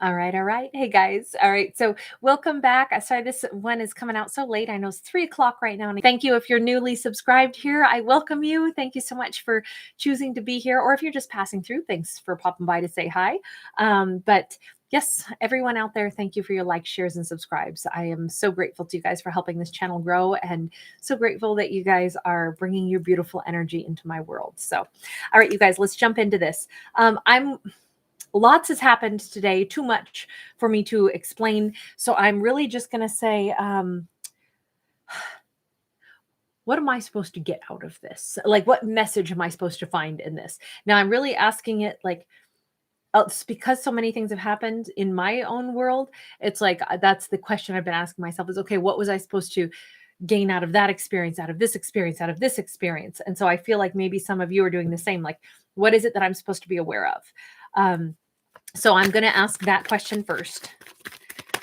All right, all right. Hey guys. All right. So welcome back. Sorry, this one is coming out so late. I know it's 3 o'clock right now. And thank you if you're newly subscribed here. I welcome you. Thank you so much for choosing to be here. Or if you're just passing through, thanks for popping by to say hi. But yes, everyone out there, thank you for your likes, shares, and subscribes. I am so grateful to you guys for helping this channel grow, and so grateful that you guys are bringing your beautiful energy into my world. So, all right, you guys, let's jump into this. Lots has happened today, too much for me to explain. So I'm really just going to say, what am I supposed to get out of this? Like, what message am I supposed to find in this? Now, I'm really asking it like, it's because so many things have happened in my own world. It's like, that's the question I've been asking myself is, okay, what was I supposed to gain out of that experience, out of this experience, out of this experience? And so I feel like maybe some of you are doing the same. Like, what is it that I'm supposed to be aware of? So I'm going to ask that question first.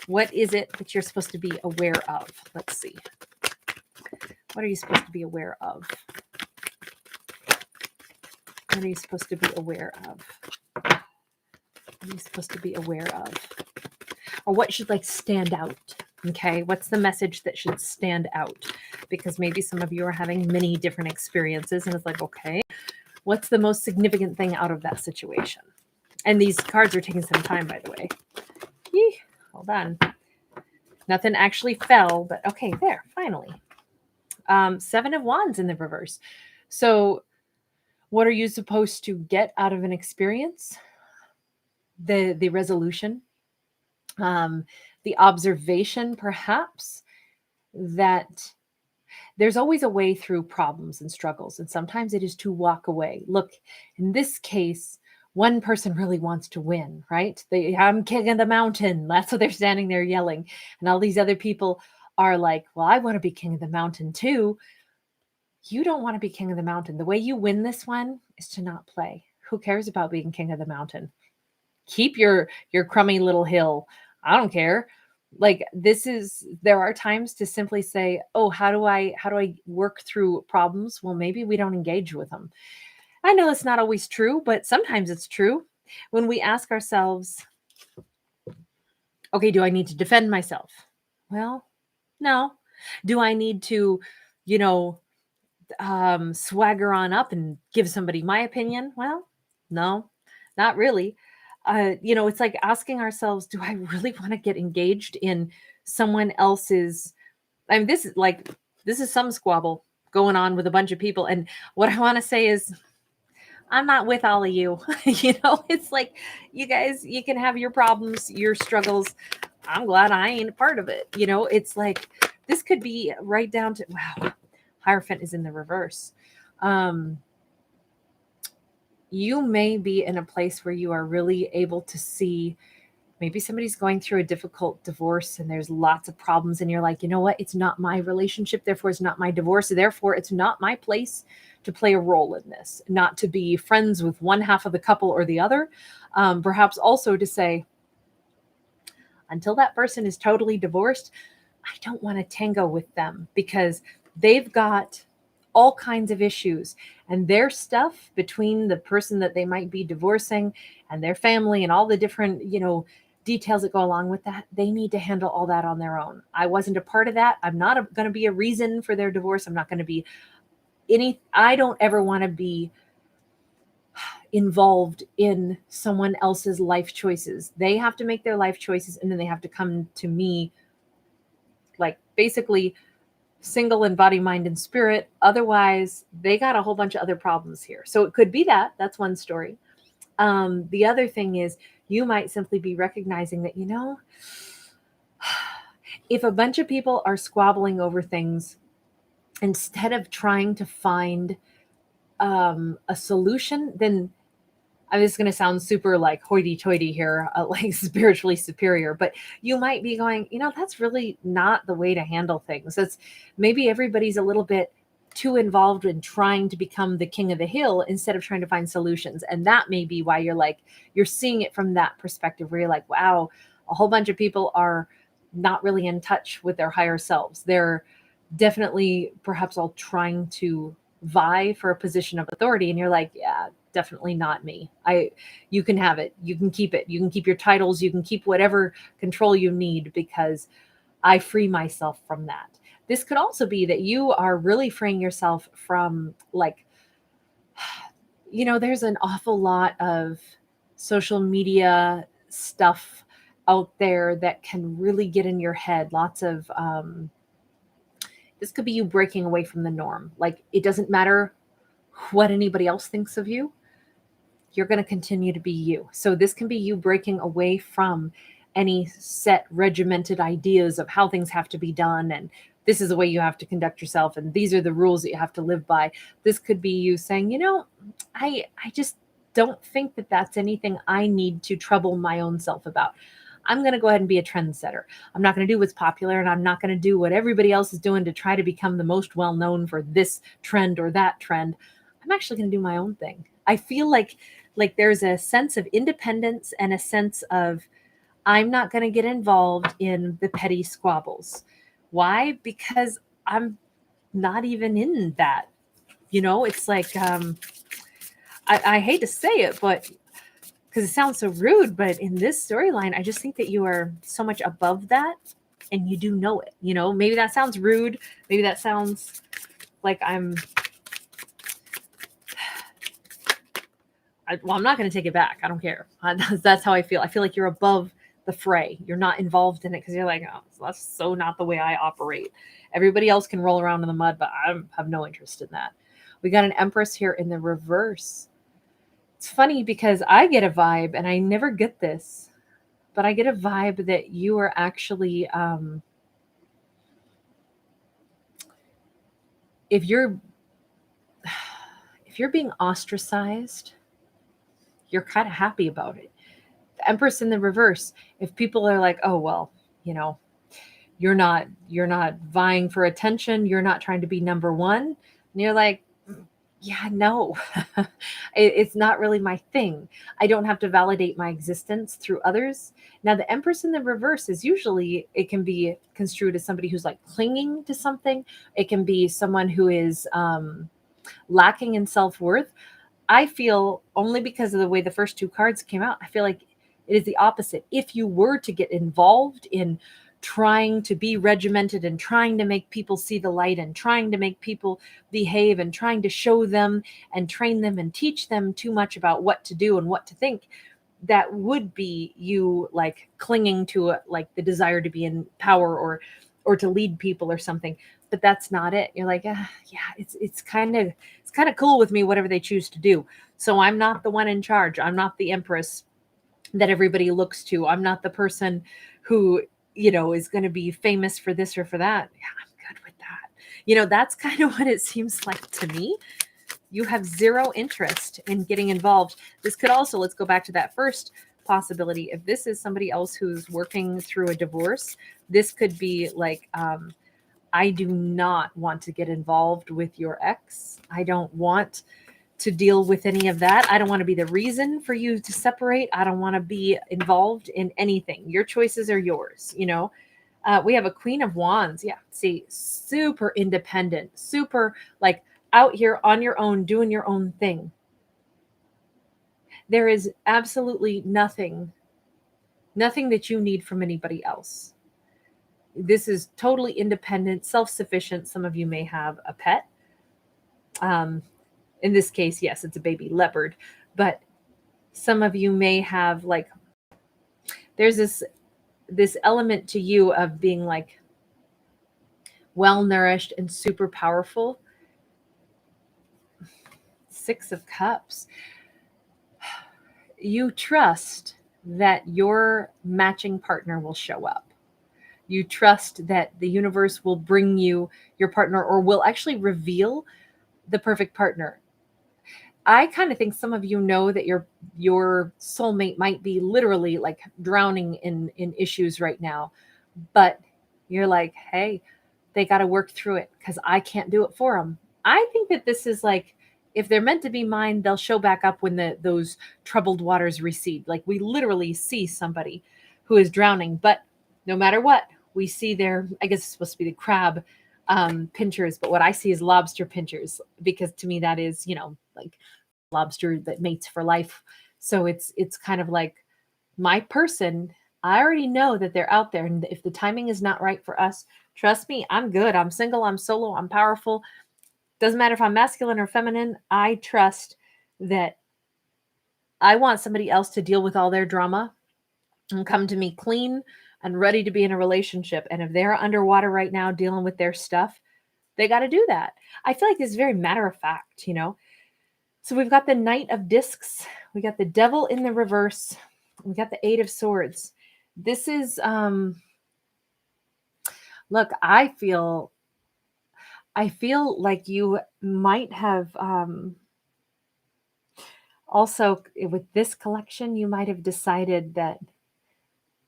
What is it that you're supposed to be aware of? Let's see. What are you supposed to be aware of? What are you supposed to be aware of? What are you supposed to be aware of? Or what should like stand out? Okay, what's the message that should stand out? Because maybe some of you are having many different experiences and it's like, okay, what's the most significant thing out of that situation? And these cards are taking some time, by the way. Yee, hold on. Nothing actually fell, but okay, there, finally. 7 of Wands in the reverse. So what are you supposed to get out of an experience? The resolution, the observation, perhaps, that there's always a way through problems and struggles. And sometimes it is to walk away. Look, in this case, one person really wants to win, right? I'm king of the mountain. That's what they're standing there yelling. And all these other people are like, well, I want to be king of the mountain too. You don't want to be king of the mountain. The way you win this one is to not play. Who cares about being king of the mountain? Keep your crummy little hill. I don't care. Like there are times to simply say, oh, how do I work through problems? Well, maybe we don't engage with them. I know it's not always true, but sometimes it's true. When we ask ourselves, okay, do I need to defend myself? Well, no. Do I need to, swagger on up and give somebody my opinion? Well, no, not really. It's like asking ourselves, do I really want to get engaged in someone else's? I mean, this is some squabble going on with a bunch of people. And what I want to say is, I'm not with all of you. It's like, you guys, you can have your problems, your struggles. I'm glad I ain't a part of it. It's like, this could be right down to, wow, Hierophant is in the reverse. You may be in a place where you are really able to see, maybe somebody's going through a difficult divorce and there's lots of problems. And you're like, you know what? It's not my relationship. Therefore, it's not my divorce. Therefore, it's not my place to play a role in this, not to be friends with one half of the couple or the other. Perhaps also to say, until that person is totally divorced, I don't want to tango with them because they've got all kinds of issues and their stuff between the person that they might be divorcing and their family and all the different, details that go along with that. They need to handle all that on their own. I wasn't a part of that. I'm not going to be a reason for their divorce. I'm not going to be I don't ever want to be involved in someone else's life choices. They have to make their life choices and then they have to come to me like basically single in body, mind, and spirit. Otherwise, they got a whole bunch of other problems here. So it could be that's one story. The other thing is you might simply be recognizing that, if a bunch of people are squabbling over things, instead of trying to find a solution, then I'm just going to sound super like hoity-toity here, like spiritually superior, but you might be going, that's really not the way to handle things. That's maybe everybody's a little bit too involved in trying to become the king of the hill instead of trying to find solutions. And that may be why you're seeing it from that perspective where you're like, wow, a whole bunch of people are not really in touch with their higher selves. They're definitely perhaps all trying to vie for a position of authority, and you're like, yeah, definitely not me. You can have it. You can keep it. You can keep your titles. You can keep whatever control you need, because I free myself from that. This could also be that you are really freeing yourself from, like, there's an awful lot of social media stuff out there that can really get in your head. Lots of, this could be you breaking away from the norm. Like, it doesn't matter what anybody else thinks of you. You're going to continue to be you. So this can be you breaking away from any set regimented ideas of how things have to be done, and this is the way you have to conduct yourself, and these are the rules that you have to live by. This could be you saying, I just don't think that that's anything I need to trouble my own self about. I'm going to go ahead and be a trendsetter. I'm not going to do what's popular, and I'm not going to do what everybody else is doing to try to become the most well-known for this trend or that trend. I'm actually going to do my own thing. I feel like there's a sense of independence and a sense of, I'm not going to get involved in the petty squabbles. Why? Because I'm not even in that. It's like, I hate to say it, but because it sounds so rude, but in this storyline, I just think that you are so much above that, and you do know it. Maybe that sounds rude. Maybe that sounds like I'm not going to take it back. I don't care. That's how I feel. I feel like you're above the fray. You're not involved in it because you're like, oh, that's so not the way I operate. Everybody else can roll around in the mud, but I have no interest in that. We got an Empress here in the reverse. It's funny because I get a vibe, and I never get this, but I get a vibe that you are actually, if you're being ostracized, you're kind of happy about it. The Empress in the reverse, if people are like, oh, well, you're not vying for attention, you're not trying to be number one, and you're like, yeah, no, it's not really my thing. I don't have to validate my existence through others. Now, the Empress in the reverse is usually, it can be construed as somebody who's like clinging to something. It can be someone who is lacking in self-worth. I feel, only because of the way the first two cards came out, I feel like it is the opposite. If you were to get involved in trying to be regimented and trying to make people see the light and trying to make people behave and trying to show them and train them and teach them too much about what to do and what to think, that would be you like clinging to like the desire to be in power or to lead people or something. But that's not it. You're like, yeah, it's kind of cool with me, whatever they choose to do. So I'm not the one in charge. I'm not the Empress that everybody looks to. I'm not the person who, is going to be famous for this or for that. Yeah, I'm good with that. That's kind of what it seems like to me. You have zero interest in getting involved. This could also, let's go back to that first possibility. If this is somebody else who's working through a divorce, this could be like, I do not want to get involved with your ex. I don't want to deal with any of that. I don't want to be the reason for you to separate. I don't want to be involved in anything. Your choices are yours. We have a Queen of Wands. Yeah. See, super independent, super like out here on your own, doing your own thing. There is absolutely nothing that you need from anybody else. This is totally independent, self-sufficient. Some of you may have a pet. In this case, yes, it's a baby leopard, but some of you may have like, there's this element to you of being like well-nourished and super powerful. Six of Cups. You trust that your matching partner will show up. You trust that the universe will bring you your partner, or will actually reveal the perfect partner. I kind of think some of you know that your soulmate might be literally like drowning in issues right now, but you're like, hey, they got to work through it because I can't do it for them. I think that this is like, if they're meant to be mine, they'll show back up when those troubled waters recede. Like we literally see somebody who is drowning, but no matter what, we see their, I guess it's supposed to be the crab pinchers, but what I see is lobster pinchers, because to me that is, like lobster that mates for life. So it's kind of like my person. I already know that they're out there, and if the timing is not right for us, trust me, I'm good. I'm single, I'm solo, I'm powerful. Doesn't matter if I'm masculine or feminine. I trust that I want somebody else to deal with all their drama and come to me clean and ready to be in a relationship. And if they're underwater right now dealing with their stuff, they got to do that. I feel like this is very matter of fact, So we've got the Knight of Discs. We got the Devil in the reverse. We got the Eight of Swords. This is, look, I feel like you might have, also with this collection, you might have decided that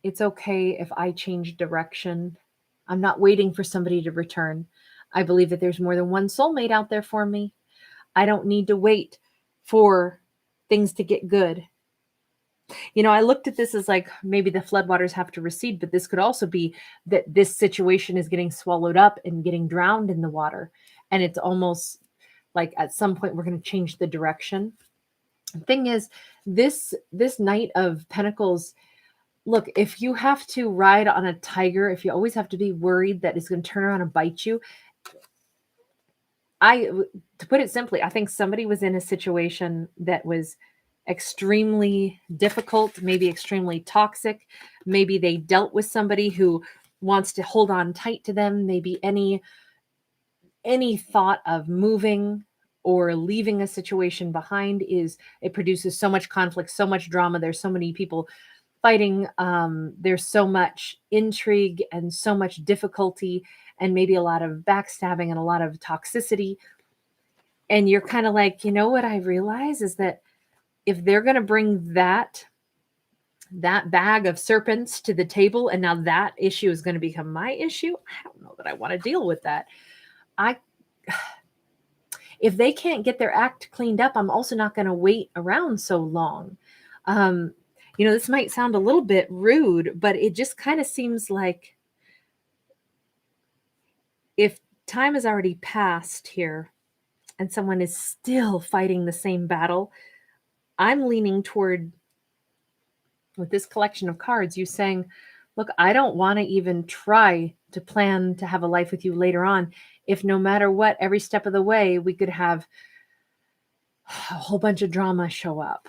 it's okay if I change direction. I'm not waiting for somebody to return. I believe that there's more than one soulmate out there for me. I don't need to wait for things to get good. I looked at this as like maybe the floodwaters have to recede, but this could also be that this situation is getting swallowed up and getting drowned in the water. And it's almost like at some point we're going to change the direction. The thing is, this Knight of Pentacles, look, if you have to ride on a tiger, if you always have to be worried that it's going to turn around and bite you, to put it simply, I think somebody was in a situation that was extremely difficult, maybe extremely toxic. Maybe they dealt with somebody who wants to hold on tight to them. Maybe any thought of moving or leaving a situation behind it produces so much conflict, so much drama. There's so many people fighting. There's so much intrigue and so much difficulty, and maybe a lot of backstabbing and a lot of toxicity. And you're kind of like, what I realize is that if they're going to bring that bag of serpents to the table, and now that issue is going to become my issue, I don't know that I want to deal with that. If they can't get their act cleaned up, I'm also not going to wait around so long. This might sound a little bit rude, but it just kind of seems like if time has already passed here and someone is still fighting the same battle, I'm leaning toward, with this collection of cards, you saying, look, I don't want to even try to plan to have a life with you later on, if no matter what, every step of the way, we could have a whole bunch of drama show up.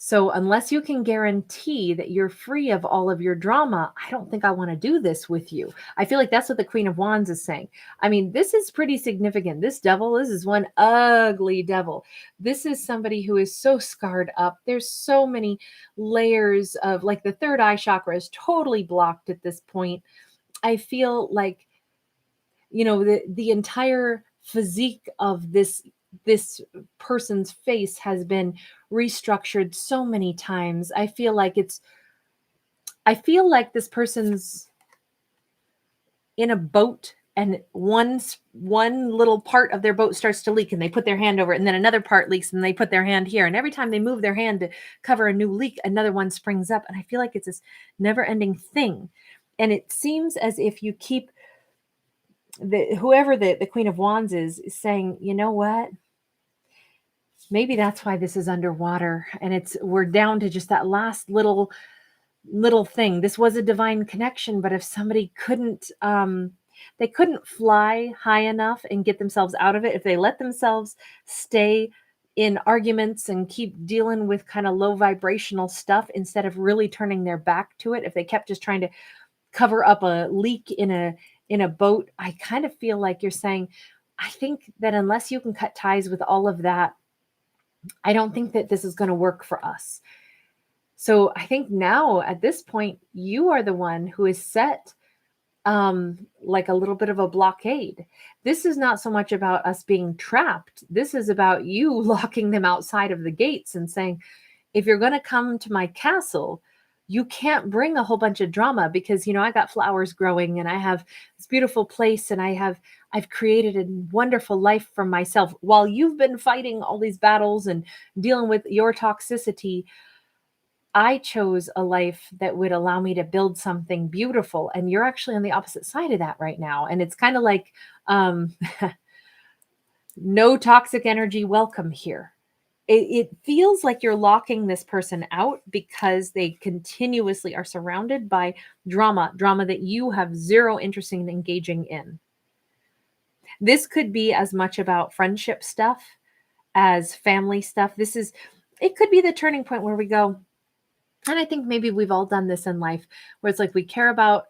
So unless you can guarantee that you're free of all of your drama, I don't think I want to do this with you. I feel like that's what the Queen of Wands is saying. I mean, this is pretty significant. This is one ugly devil. This is somebody who is so scarred up. There's so many layers of, like, the third eye chakra is totally blocked at this point. I feel like, the entire physique of this person's face has been restructured so many times. I feel like this person's in a boat, and one little part of their boat starts to leak, and they put their hand over it, and then another part leaks, and they put their hand here, and every time they move their hand to cover a new leak, another one springs up. And I feel like it's this never-ending thing. And it seems as if you keep whoever the Queen of Wands is saying, you know what? Maybe that's why this is underwater, and we're down to just that last little thing. This was a divine connection, but if somebody couldn't fly high enough and get themselves out of it, if they let themselves stay in arguments and keep dealing with kind of low vibrational stuff instead of really turning their back to it, if they kept just trying to cover up a leak in a boat, I kind of feel like you're saying, I think that unless you can cut ties with all of that, I don't think that this is going to work for us. So I think now at this point, you are the one who is set like a little bit of a blockade. This is not so much about us being trapped. This is about you locking them outside of the gates and saying, if you're going to come to my castle, you can't bring a whole bunch of drama, because, I got flowers growing, and I have this beautiful place, and I've created a wonderful life for myself while you've been fighting all these battles and dealing with your toxicity. I chose a life that would allow me to build something beautiful. And you're actually on the opposite side of that right now. And it's kind of like, um, no toxic energy welcome here. It feels like you're locking this person out because they continuously are surrounded by drama that you have zero interest in engaging in. This could be as much about friendship stuff as family stuff. It could be the turning point where we go, and I think maybe we've all done this in life, where it's like we care about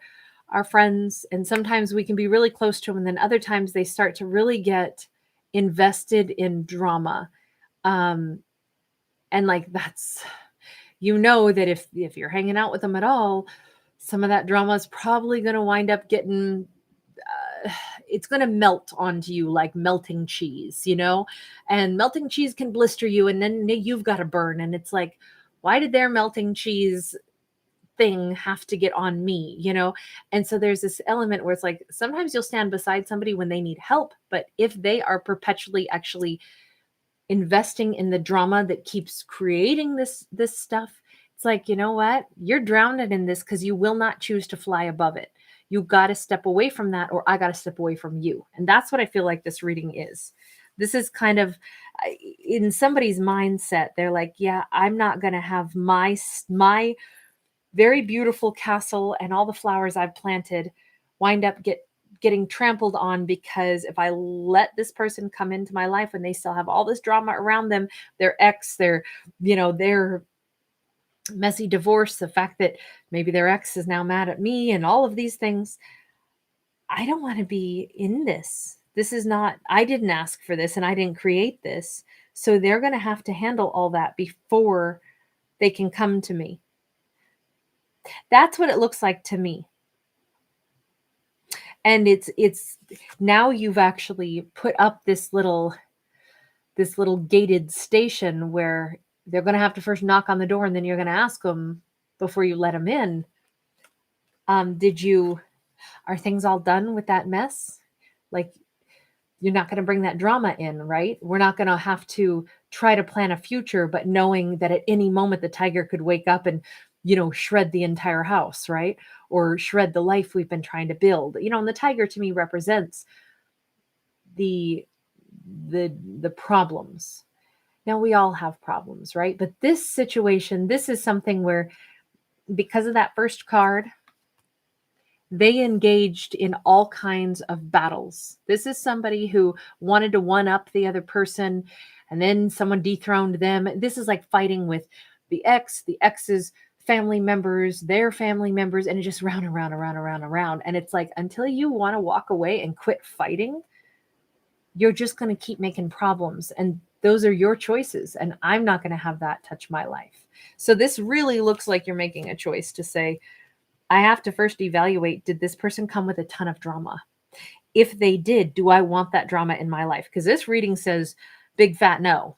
our friends and sometimes we can be really close to them. And then other times they start to really get invested in drama. Um, and like that's, that if you're hanging out with them at all, some of that drama is probably going to wind up getting, it's going to melt onto you like melting cheese, and melting cheese can blister you and then you've got to burn. And it's like, why did their melting cheese thing have to get on me, And so there's this element where it's like, sometimes you'll stand beside somebody when they need help, but if they are perpetually actually investing in the drama that keeps creating this stuff, it's like, you know what? You're drowned in this because you will not choose to fly above it. You got to step away from that, or I got to step away from you. And that's what I feel like this reading is. This is kind of in somebody's mindset. They're like, yeah, I'm not going to have my very beautiful castle and all the flowers I've planted wind up getting trampled on, because if I let this person come into my life and they still have all this drama around them, their ex, their messy divorce, the fact that maybe their ex is now mad at me and all of these things, I don't want to be in this. This is not, I didn't ask for this and I didn't create this. So they're going to have to handle all that before they can come to me. That's what it looks like to me. And it's now you've actually put up this little gated station where they're going to have to first knock on the door and then you're going to ask them before you let them in. Are things all done with that mess? Like, you're not going to bring that drama in, right? We're not going to have to try to plan a future, but knowing that at any moment the tiger could wake up and, shred the entire house, right? Or shred the life we've been trying to build. And the tiger to me represents the problems. Now we all have problems, right? But this situation, this is something where, because of that first card, they engaged in all kinds of battles. This is somebody who wanted to one up the other person, and then someone dethroned them. This is like fighting with the ex's family members, their family members, and it just round and round and round and round and round. And it's like, until you want to walk away and quit fighting, you're just going to keep making problems. And those are your choices. And I'm not going to have that touch my life. So this really looks like you're making a choice to say, I have to first evaluate, did this person come with a ton of drama? If they did, do I want that drama in my life? Because this reading says big fat no.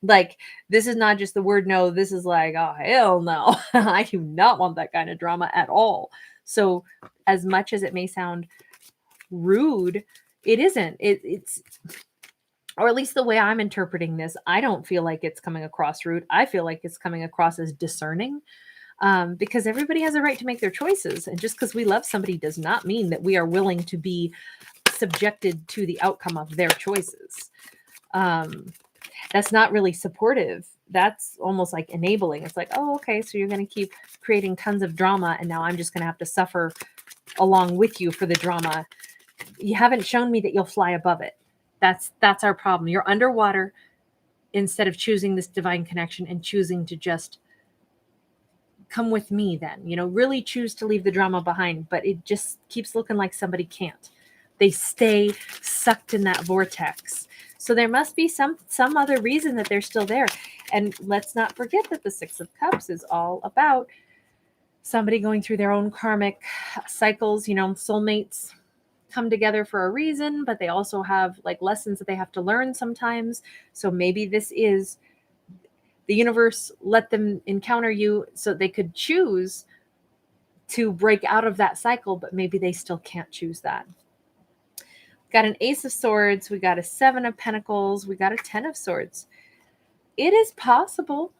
Like, this is not just the word no. This is like, oh, hell no. I do not want that kind of drama at all. So as much as it may sound rude, it isn't. It's, or at least the way I'm interpreting this, I don't feel like it's coming across rude. I feel like it's coming across as discerning. Because everybody has a right to make their choices. And just because we love somebody does not mean that we are willing to be subjected to the outcome of their choices. That's not really supportive. That's almost like enabling. It's like, oh, okay, so you're going to keep creating tons of drama, and now I'm just going to have to suffer along with you for the drama. You haven't shown me that you'll fly above it. That's our problem. You're underwater instead of choosing this divine connection and choosing to just come with me then, really choose to leave the drama behind, but it just keeps looking like somebody can't. They stay sucked in that vortex. So there must be some other reason that they're still there. And let's not forget that the Six of Cups is all about somebody going through their own karmic cycles. Soulmates come together for a reason, but they also have like lessons that they have to learn sometimes. So maybe this is the universe let them encounter you so they could choose to break out of that cycle, but maybe they still can't choose that. Got an Ace of Swords. We got a Seven of Pentacles. We got a 10 of Swords. It is possible,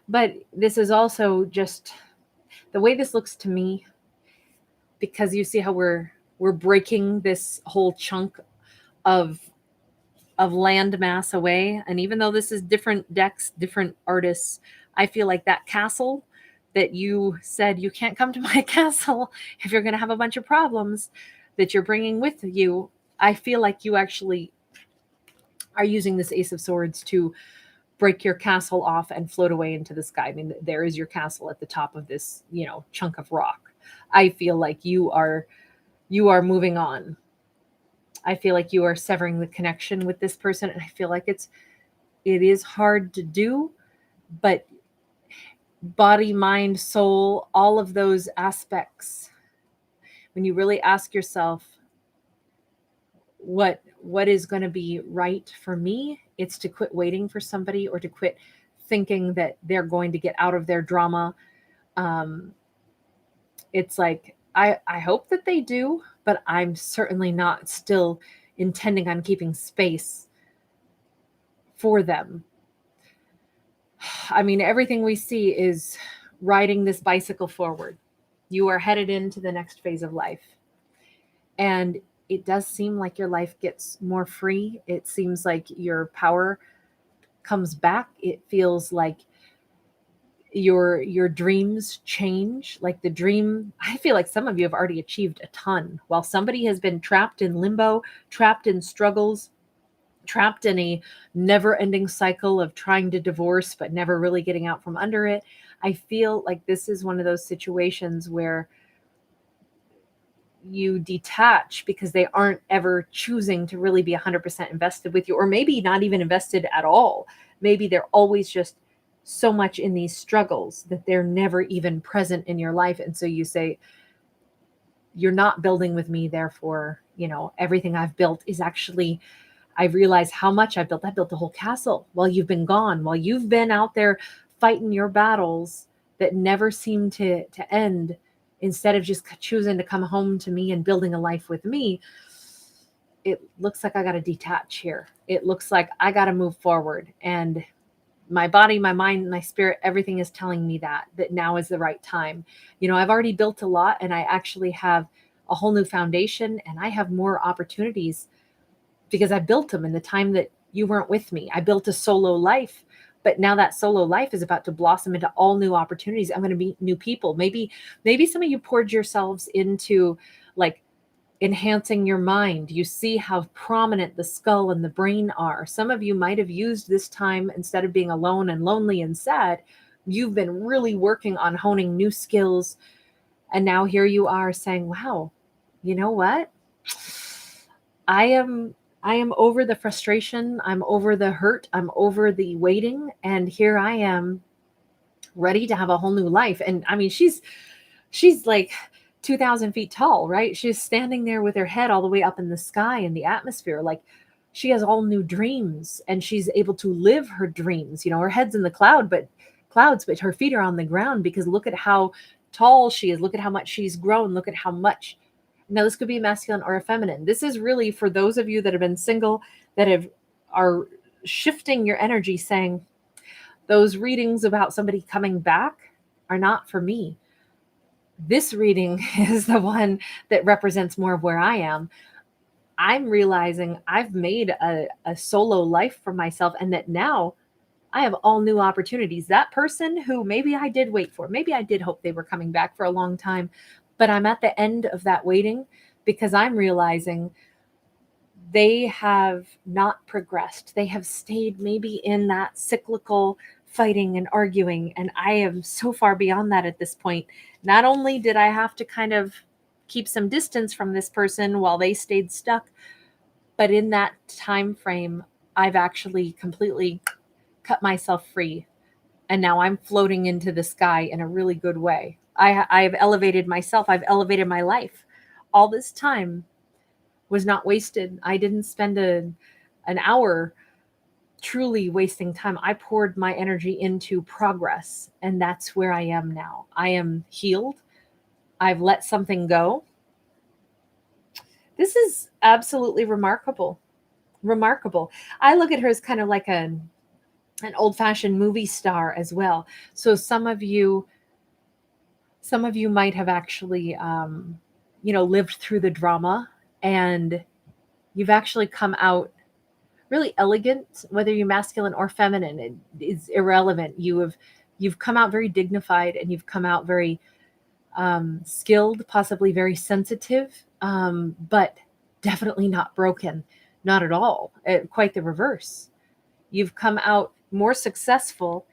But this is also just the way this looks to me, because you see how we're breaking this whole chunk of land mass away. And even though this is different decks, different artists, I feel like that castle that you said you can't come to my castle if you're going to have a bunch of problems that you're bringing with you, I feel like you actually are using this Ace of Swords to break your castle off and float away into the sky. I mean, there is your castle at the top of this, chunk of rock. I feel like you are moving on. I feel like you are severing the connection with this person, and I feel like it is hard to do, but body, mind, soul, all of those aspects, when you really ask yourself what is going to be right for me, it's to quit waiting for somebody or to quit thinking that they're going to get out of their drama. It's like, I hope that they do, but I'm certainly not still intending on keeping space for them. I mean, everything we see is riding this bicycle forward. You are headed into the next phase of life. And it does seem like your life gets more free. It seems like your power comes back. It feels like your dreams change. Like the dream, I feel like some of you have already achieved a ton, while somebody has been trapped in limbo, trapped in struggles, trapped in a never-ending cycle of trying to divorce but never really getting out from under it. I feel like this is one of those situations where you detach because they aren't ever choosing to really be 100% invested with you, or maybe not even invested at all. Maybe they're always just so much in these struggles that they're never even present in your life. And so you say, you're not building with me, therefore, everything I've built is actually, I realize how much I've built. I built a whole castle while you've been gone, while you've been out there fighting your battles that never seem to end. Instead of just choosing to come home to me and building a life with me, it looks like I got to detach here. It looks like I got to move forward. And my body, my mind, my spirit, everything is telling me that now is the right time. I've already built a lot, and I actually have a whole new foundation, and I have more opportunities because I built them in the time that you weren't with me. I built a solo life, but now that solo life is about to blossom into all new opportunities. I'm going to meet new people. Maybe some of you poured yourselves into like enhancing your mind. You see how prominent the skull and the brain are. Some of you might have used this time, instead of being alone and lonely and sad, you've been really working on honing new skills. And now here you are saying, wow, you know what? I am over the frustration. I'm over the hurt. I'm over the waiting. And here I am, ready to have a whole new life. And I mean, she's like 2,000 feet tall, right? She's standing there with her head all the way up in the sky in the atmosphere. Like she has all new dreams, and she's able to live her dreams. Her head's in the clouds, but her feet are on the ground, because look at how tall she is. Look at how much she's grown. Look at how much. Now, this could be a masculine or a feminine. This is really for those of you that have been single, that are shifting your energy, saying those readings about somebody coming back are not for me. This reading is the one that represents more of where I am. I'm realizing I've made a solo life for myself, and that now I have all new opportunities. That person who maybe I did wait for, maybe I did hope they were coming back for a long time, but I'm at the end of that waiting, because I'm realizing they have not progressed. They have stayed maybe in that cyclical fighting and arguing. And I am so far beyond that at this point. Not only did I have to kind of keep some distance from this person while they stayed stuck, but in that time frame, I've actually completely cut myself free. And now I'm floating into the sky in a really good way. I've elevated myself. I've elevated my life. All this time was not wasted. I didn't spend an hour truly wasting time. I poured my energy into progress, and that's where I am now. I am healed. I've let something go. This is absolutely remarkable. Remarkable. I look at her as kind of like an old-fashioned movie star as well. So some of you might have actually, lived through the drama, and you've actually come out really elegant, whether you're masculine or feminine, it is irrelevant. You've come out very dignified, and you've come out very skilled, possibly very sensitive, but definitely not broken, not at all. Quite the reverse. You've come out more successful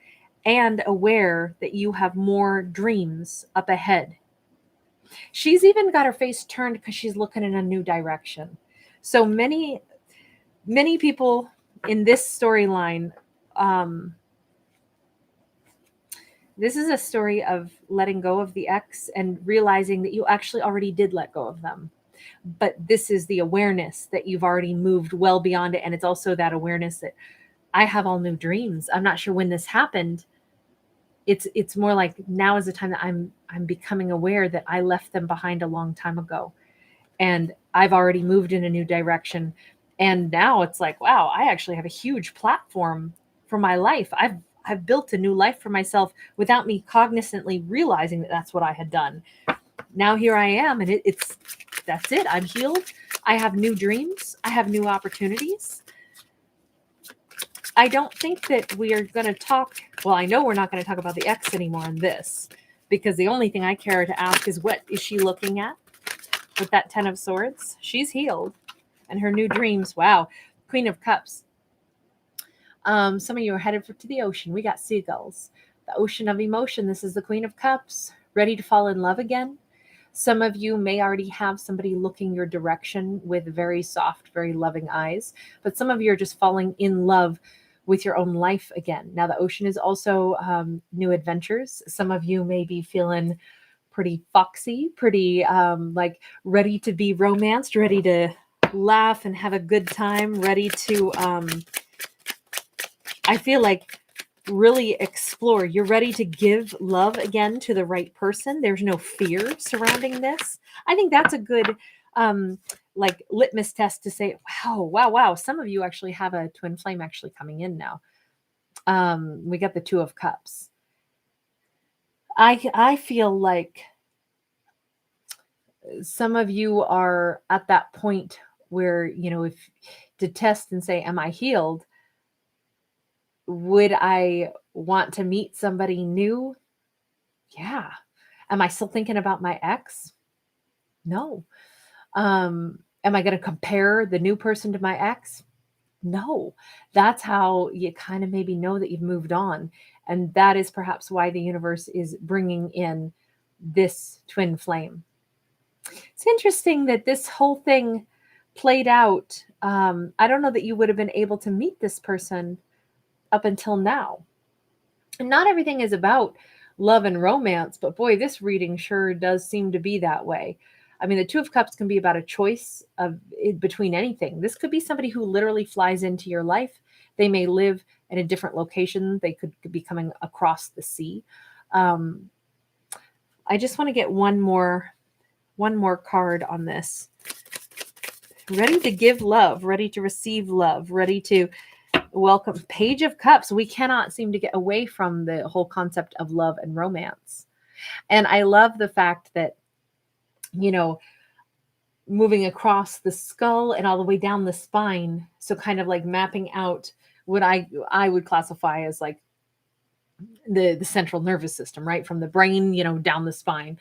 and aware that you have more dreams up ahead. She's even got her face turned because she's looking in a new direction. So many people in this storyline, this is a story of letting go of the ex and realizing that you actually already did let go of them. But this is the awareness that you've already moved well beyond it. And it's also that awareness that I have all new dreams. I'm not sure when this happened. It's more like now is the time that I'm becoming aware that I left them behind a long time ago, and I've already moved in a new direction. And now it's like, wow, I actually have a huge platform for my life. I've built a new life for myself without me cognizantly realizing that that's what I had done. Now here I am, and that's it. I'm healed. I have new dreams. I have new opportunities. I don't think that we are going to talk. Well, I know we're not going to talk about the ex anymore in this, because the only thing I care to ask is, what is she looking at with that 10 of Swords? She's healed, and her new dreams. Wow. Queen of Cups. Some of you are headed to the ocean. We got seagulls. The ocean of emotion. This is the Queen of Cups. Ready to fall in love again. Some of you may already have somebody looking your direction with very soft, very loving eyes. But some of you are just falling in love with your own life again. Now, the ocean is also new adventures. Some of you may be feeling pretty foxy, pretty like ready to be romanced, ready to laugh and have a good time, ready to, I feel like, really explore. You're ready to give love again to the right person. There's no fear surrounding this. I think that's a good like litmus test to say, wow. Some of you actually have a twin flame actually coming in now. We got the Two of Cups. I feel like some of you are at that point where, if to test and say, am I healed? Would I want to meet somebody new? Yeah. Am I still thinking about my ex? No. Am I going to compare the new person to my ex? No. That's how you kind of maybe know that you've moved on. And that is perhaps why the universe is bringing in this twin flame. It's interesting that this whole thing played out. I don't know that you would have been able to meet this person up until now. And not everything is about love and romance, but boy, this reading sure does seem to be that way. I mean, the Two of Cups can be about a choice of between anything. This could be somebody who literally flies into your life. They may live in a different location. They could be coming across the sea. I just want to get one more card on this. Ready to give love, ready to receive love, ready to welcome. Page of Cups. We cannot seem to get away from the whole concept of love and romance. And I love the fact that, moving across the skull and all the way down the spine. So kind of like mapping out what I would classify as like the central nervous system, right? From the brain, down the spine.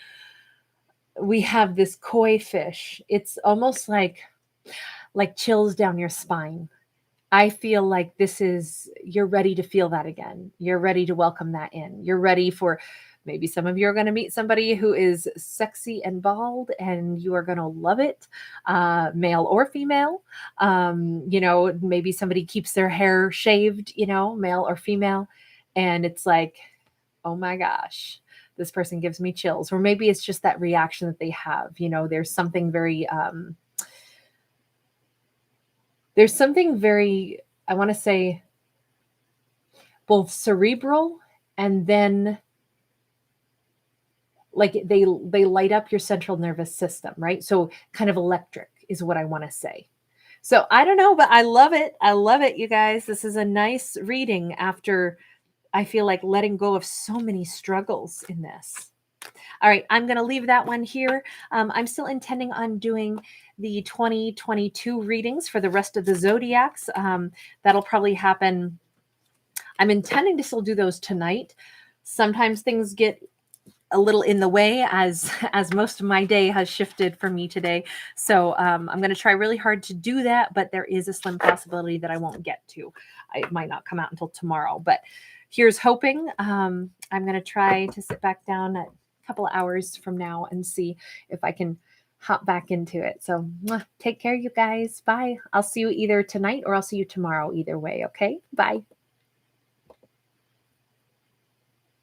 We have this koi fish. It's almost like chills down your spine. I feel like you're ready to feel that again. You're ready to welcome that in. You're ready for, maybe some of you are going to meet somebody who is sexy and bald, and you are going to love it, male or female. Maybe somebody keeps their hair shaved, male or female. And it's like, oh my gosh, this person gives me chills. Or maybe it's just that reaction that they have. There's something very, I want to say, both cerebral, and then like they light up your central nervous system, right? So kind of electric is what I want to say. So I don't know, but I love it. I love it, you guys. This is a nice reading after I feel like letting go of so many struggles in this. All right, I'm going to leave that one here. I'm still intending on doing the 2022 readings for the rest of the zodiacs. That'll probably happen. I'm intending to still do those tonight. Sometimes things get a little in the way as most of my day has shifted for me today. So I'm going to try really hard to do that, but there is a slim possibility that I won't get to. It might not come out until tomorrow, but here's hoping. I'm going to try to sit back down a couple of hours from now and see if I can hop back into it. So take care, you guys. Bye. I'll see you either tonight or I'll see you tomorrow. Either way. Okay. Bye.